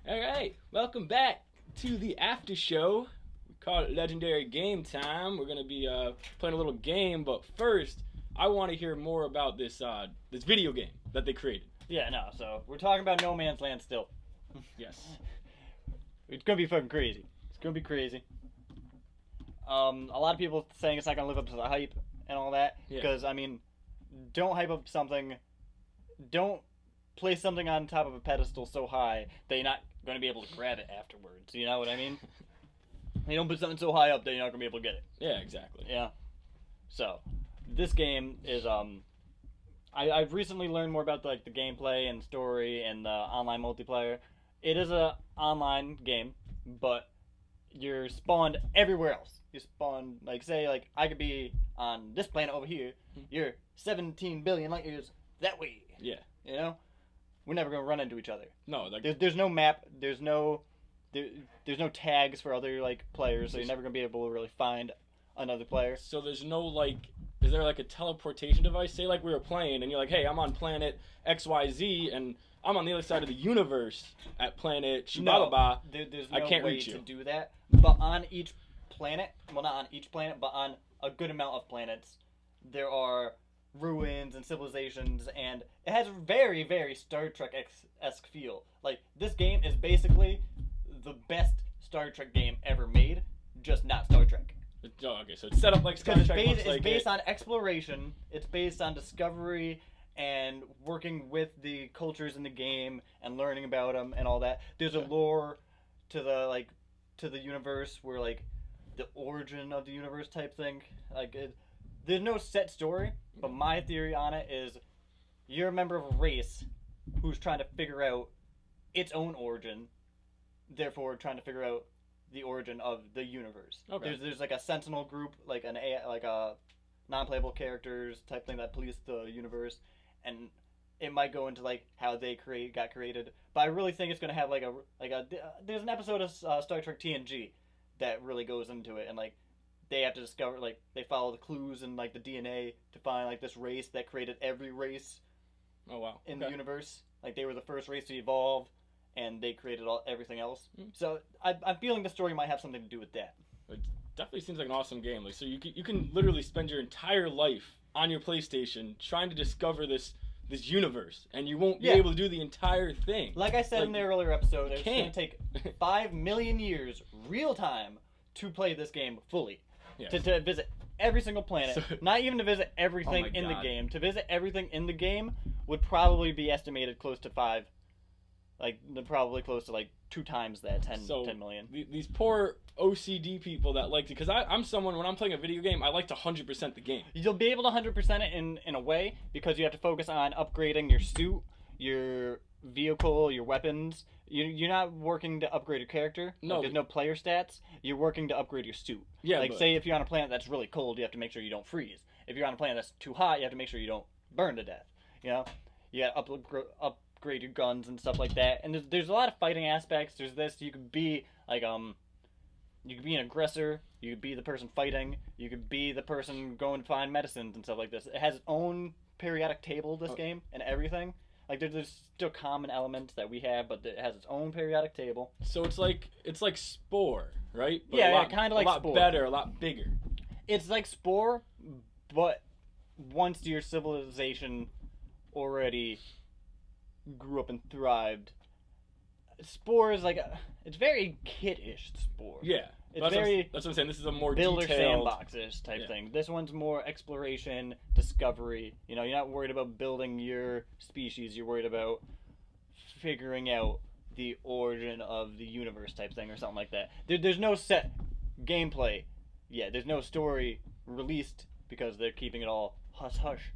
All right, welcome back to the after show. We call it Legendary Game Time. We're gonna be playing a little game, but first, I want to hear more about this video game that they created. Yeah, no. So we're talking about No Man's Land still. Yes. It's gonna be fucking crazy. It's gonna be crazy. A lot of people saying it's not gonna live up to the hype and all that. Yeah. Because I mean, don't hype up something. Don't place something on top of a pedestal so high that you're not gonna be able to grab it afterwards. You know what I mean? You don't put something so high up that you're not gonna be able to get it. Yeah, exactly. Yeah. So, this game is I've recently learned more about the gameplay and story and the online multiplayer. It is a online game, but you're spawned everywhere else. You spawn say I could be on this planet over here. You're 17 billion light years that way. Yeah. You know, we're never gonna run into each other. No, There's no map. There's no tags for other players, so you're never gonna be able to really find another player. so there's no is there a teleportation device? Say we were playing and you're like, hey, I'm on planet XYZ and I'm on the other side of the universe at planet Shibalaba. There's I no can't way reach you. to do that. But on each planet, well, not on each planet, but on a good amount of planets, there are ruins and civilizations, and it has a very, very Star Trek-esque feel. This game is basically the best Star Trek game ever made, just not Star Trek. Oh, okay, so it's set up like Star Because Trek. it's based on exploration, it's based on discovery, and working with the cultures in the game and learning about them and all that. There's a lore to the universe where the origin of the universe type thing. There's no set story, but my theory on it is you're a member of a race who's trying to figure out its own origin, therefore trying to figure out the origin of the universe. Okay. There's a sentinel group, a non-playable characters type thing that police the universe, and it might go into how they got created. But I really think it's gonna have there's an episode of Star Trek TNG that really goes into it, and they have to discover they follow the clues and the DNA to find this race that created every race. Oh wow. In the universe, they were the first race to evolve, and they created everything else. So I'm feeling the story might have something to do with that. It definitely seems like an awesome game. So you can literally spend your entire life on your PlayStation trying to discover this universe, and you won't be able to do the entire thing. Like I said in the earlier episode, it's going to can't. take 5 million years, real time, to play this game fully. Yes. To visit every single planet. So- Not even to visit everything Oh my in the God. game. To visit everything in the game would probably be estimated close to 5. Probably close to 2 times that, 10 million. These poor OCD people that like to, because I'm someone, when I'm playing a video game, I like to 100% the game. You'll be able to 100% it in a way, because you have to focus on upgrading your suit, your vehicle, your weapons. You're not working to upgrade your character. No. There's no player stats. You're working to upgrade your suit. Yeah, Say if you're on a planet that's really cold, you have to make sure you don't freeze. If you're on a planet that's too hot, you have to make sure you don't burn to death. You know? You got to upgrade your guns and stuff like that. And there's a lot of fighting aspects. There's this. You could be you could be an aggressor. You could be the person fighting. You could be the person going to find medicines and stuff like this. It has its own periodic table, this game, and everything. There's still common elements that we have, but it has its own periodic table. So it's like Spore, right? But Yeah, kind of like a lot Spore. better, a lot bigger. It's like Spore, but once your civilization already grew up and thrived. Spore is it's very kid-ish, Spore. Yeah, It's that's very that's what I'm saying. This is a more builder detailed sandbox-ish type Yeah. thing. This one's more exploration, discovery. You're not worried about building your species. You're worried about figuring out the origin of the universe type thing or something like that. There's no set gameplay yet. There's no story released because they're keeping it all hush-hush.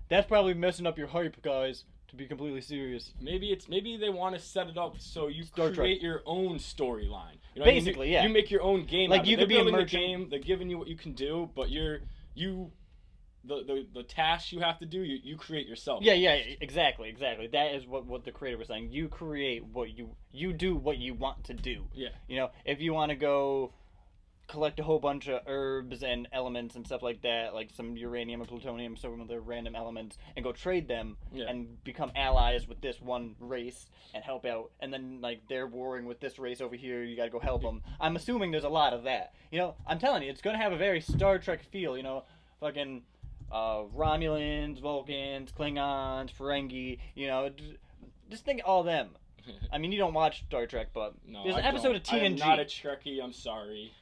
That's probably messing up your hype, guys, to be completely serious. Maybe they want to set it up so you Star create Trek. your own storyline. You know Basically, what I mean? yeah. You make your own game. Like, out of you it. could be They're a building the merchant. game. They're giving you what you can do, but the tasks you have to do, you create yourself. Yeah, exactly. That is what the creator was saying. You create what you do what you want to do. Yeah. If you want to go collect a whole bunch of herbs and elements and stuff like that, like some uranium and plutonium, some of the random elements, and go trade them and become allies with this one race and help out. And then like they're warring with this race over here, you gotta go help them. I'm assuming there's a lot of that. You know, I'm telling you, it's gonna have a very Star Trek feel. You know, fucking Romulans, Vulcans, Klingons, Ferengi. You know, just think of all them. I mean, you don't watch Star Trek, but No, there's an I episode don't. of TNG. I am not a Trekkie. I'm sorry.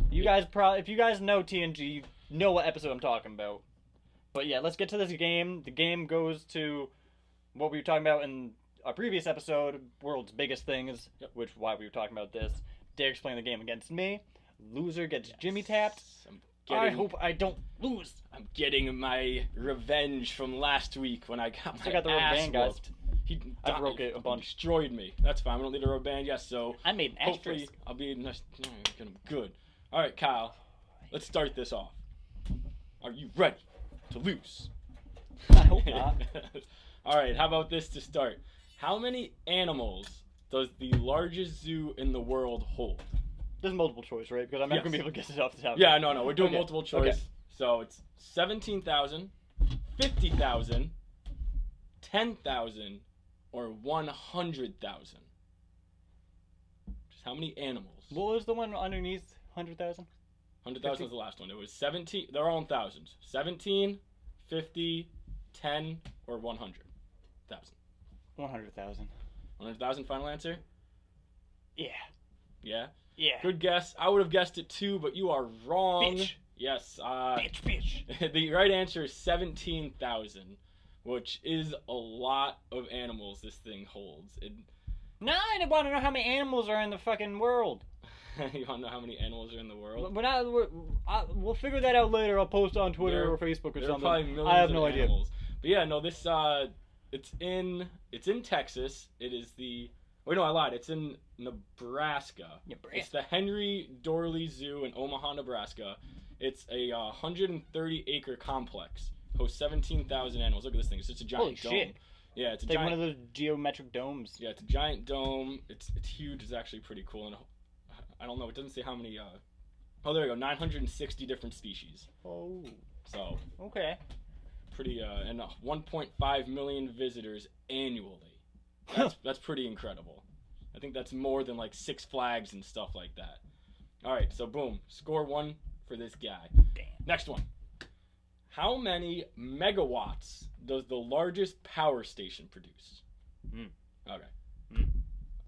You guys if you guys know TNG, you know what episode I'm talking about. But yeah, let's get to this game. The game goes to what we were talking about in our previous episode, world's biggest things, which why we were talking about this. Derek's playing the game against me. Loser gets Jimmy tapped. I hope I don't lose. I'm getting my revenge from last week when I got my got the rubber ass band, guys. whooped. I broke it a bunch. Destroyed me. That's fine. We don't need a rubber band yet, so I made an hopefully asterisk. I'll be good. All right, Kyle. Let's start this off. Are you ready to lose? I hope not. All right. How about this to start? How many animals does the largest zoo in the world hold? There's multiple choice, right? Because I'm not going to be able to guess it off the top. Yeah, no. We're doing Okay. multiple choice. Okay. So it's 17,000, 50,000, 10,000, or 100,000. Just how many animals? What was the one underneath 100,000? 100,000 was the last one. It was 17. They're all in thousands. 17, 50, 10, or 100,000. 100,000. 100,000 final answer? Yeah. Yeah? Yeah. Good guess. I would have guessed it too, but you are wrong. Bitch. Yes. Bitch. The right answer is 17,000, which is a lot of animals this thing holds. No, I want to know how many animals are in the fucking world. You want to know how many animals are in the world? We'll figure that out later. I'll post on Twitter or Facebook or there something. Are probably millions I have of no idea. animals. But yeah, no, this it's in Texas. It is the wait, no, I lied. It's in Nebraska. It's the Henry Dorley Zoo in Omaha, Nebraska. It's a 130-acre complex. Hosts 17,000 animals. Look at this thing. It's just a giant Holy dome. shit. Yeah, it's a Like giant. one of those geometric domes. Yeah, it's a giant dome. It's huge. It's actually pretty cool. And I don't know. It doesn't say how many. Oh, there we go. 960 different species. Oh. So. Okay. Pretty. And 1.5 million visitors annually. That's pretty incredible. I think that's more than like Six Flags and stuff like that. All right. So boom. Score 1 for this guy. Damn. Next one. How many megawatts does the largest power station produce? Okay.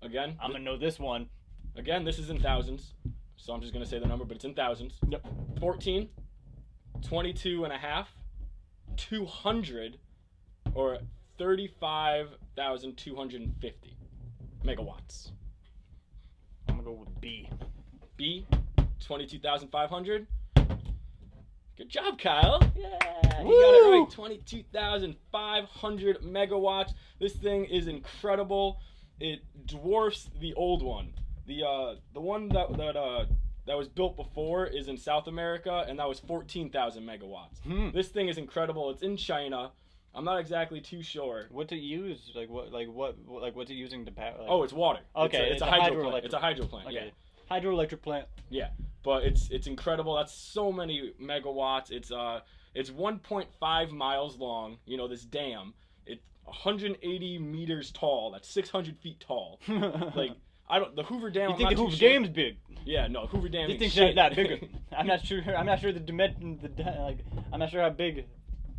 Again, I'm gonna know this one. Again, this is in thousands, so I'm just going to say the number, but it's in thousands. Yep. 14, 22 and a half, 200, or 35,250 megawatts. I'm gonna go with B. B, 22,500. Good job, Kyle. Yeah, you got it right. 22,500 megawatts. This thing is incredible. It dwarfs the old one. The one that was built before is in South America, and that was 14,000 megawatts. This thing is incredible. It's in China. I'm not exactly too sure. What to use? What's it using to power? Oh, it's water. Okay, it's a hydro plant. It's a hydro plant. Okay. Yeah. Hydroelectric plant. Yeah, but it's incredible. That's so many megawatts. It's 1.5 miles long. You know, this dam. It's 180 meters tall. That's 600 feet tall. Like the Hoover Dam. You think the Hoover Dam's big? Yeah, no, Hoover Dam. You think shit. that bigger? I'm not sure. I'm not sure I'm not sure how big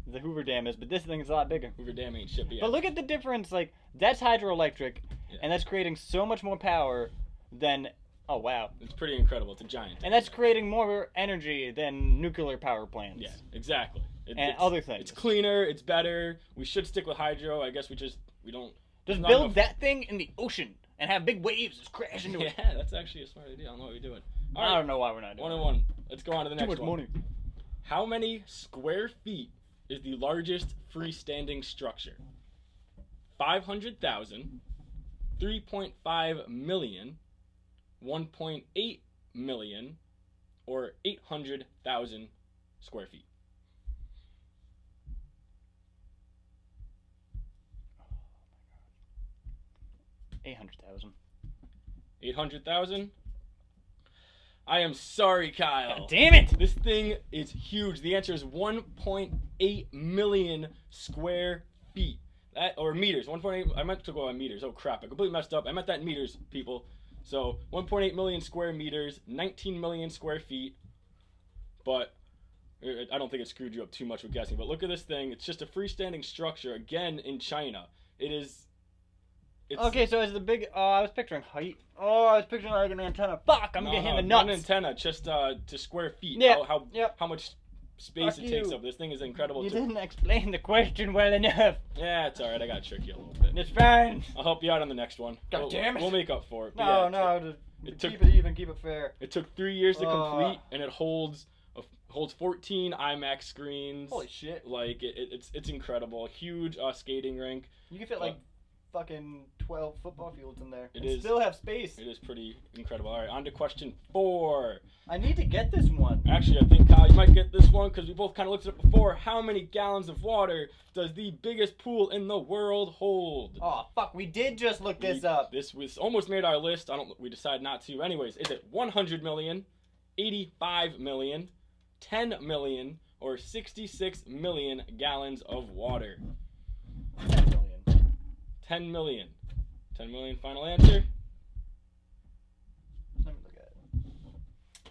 the Hoover Dam is, but this thing is a lot bigger. Hoover Dam ain't shit. But look at the difference. Like that's hydroelectric, Yeah. and that's creating so much more power than. Oh wow. It's pretty incredible. It's a giant. And that's creating more energy than nuclear power plants. Yeah, exactly. And other things. It's cleaner. It's better. We should stick with hydro. I guess we don't. Just not build enough- that thing in the ocean and have big waves just crash into it. Yeah, that's actually a smart idea. I don't know what you're doing. All right, I don't know why we're not doing 1-1. Let's go on to the Too next much one. money. How many square feet is the largest freestanding structure? 500,000, 3.5 million, 1.8 million, or 800,000 square feet. 800,000. 800,000. I am sorry, Kyle. God damn it! This thing is huge. The answer is 1.8 million square feet. Or meters. 1.8. I meant to go on meters. Oh crap! I completely messed up. I meant that in meters, people. So 1.8 million square meters, 19 million square feet. But I don't think it screwed you up too much with guessing. But look at this thing. It's just a freestanding structure. Again in China. It is. Okay, so is the big? I was picturing height. Oh, I was picturing like an antenna. Fuck! I'm getting the nuts. Not an antenna, just to square feet. Yeah. How much space it takes up. This thing is incredible. You didn't explain the question well enough. Yeah, it's alright. I gotta trick you a little bit. It's fine. I'll help you out on the next one. God damn it. We'll make up for it. No, keep it even, keep it fair. It took 3 years to complete, and it holds 14 IMAX screens. Holy shit! Like it's incredible. A huge skating rink. You can fit like fucking 12 football fields in there. Still have space. It is pretty incredible. All right, on to question 4. I need to get this one. Actually, I think Kyle, you might get this one because we both kind of looked it up before. How many gallons of water does the biggest pool in the world hold? Oh fuck, we did just look this up. This was almost made our list. We decided not to. Anyways, is it 100 million, 85 million, 10 million, or 66 million gallons of water? 10 million. 10 million. 10 million final answer? Let me look at it.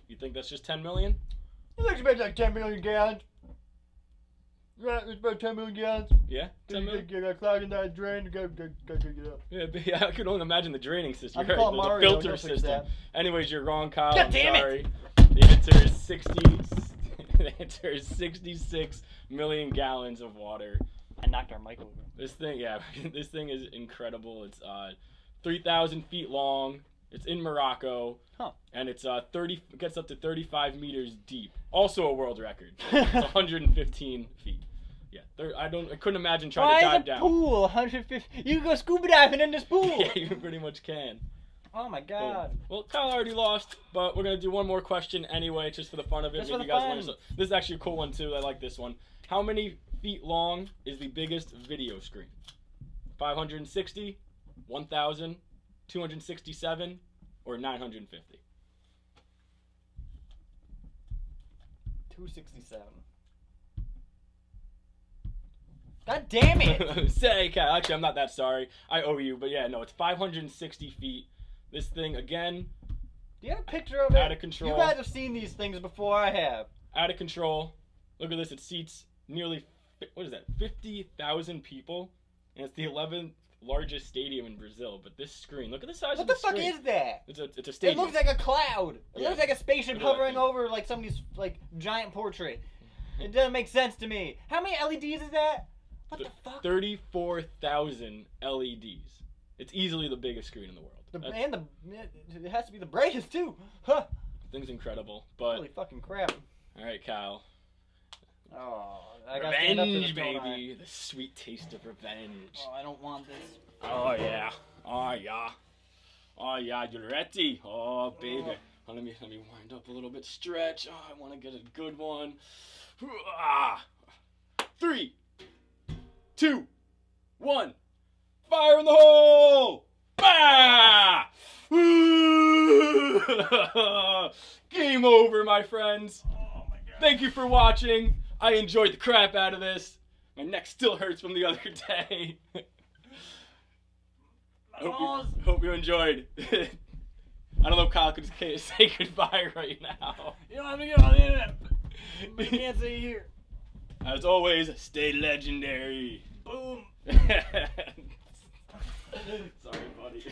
You think that's just 10 million? It looks about like 10 million gallons. Right, it's about 10 million gallons. Yeah, 10 million. You got a clog in that drain, go get up. Yeah, I could only imagine the draining system. I'm calling Mario, the filter system. Anyways, you're wrong, Kyle. God damn I'm sorry. The answer is 60. The answer is 66 million gallons of water. I knocked our mic over. This thing, yeah, this thing is incredible. It's 3,000 feet long. It's in Morocco. Huh. And it's it gets up to 35 meters deep. Also a world record. It's 115 feet. Yeah, I couldn't imagine trying to dive down. Why is a pool 150? You can go scuba diving in this pool. Yeah, you pretty much can. Oh my god. Cool. Well, Kyle already lost, but we're gonna do one more question anyway, just for the fun of it. Just Maybe for you the guys fun. want to. This is actually a cool one too. I like this one. How many feet long is the biggest video screen? 560, 1,000, 267, or 950? 267. God damn it! Say, Kyle. Actually, I'm not that sorry. I owe you, but yeah, no, it's 560 feet. This thing again. Do you have a picture of it? Out of control. You guys have seen these things before I have. Out of control. Look at this. It seats nearly, what is that, 50,000 people, and it's the 11th largest stadium in Brazil. But this screen, look at the size of the screen. What the fuck is that? It's a stadium. It looks like a cloud. It Yeah. looks like a spaceship Look at that hovering thing. over like somebody's like giant portrait. It doesn't make sense to me. How many LEDs is that? What the fuck? 34,000 LEDs. It's easily the biggest screen in the world. It has to be the brightest too. Huh. Thing's incredible. But Holy fucking crap. all right, Kyle. Oh, I got to stand up to Revenge, this, don't I? baby. The sweet taste of revenge. Oh, I don't want this. Oh yeah. Oh yeah. Oh yeah. You ready? Oh baby. Oh, let me wind up a little bit. Stretch. Oh, I want to get a good one. Ah. 3, 2, 1. Fire in the hole! Ah! Game over, my friends. Oh my god. Thank you for watching. I enjoyed the crap out of this. My neck still hurts from the other day. Hope you enjoyed. I don't know if Kyle could say goodbye right now. You don't have to get on the internet. But you can't say here. As always, stay legendary. Boom. Sorry, buddy.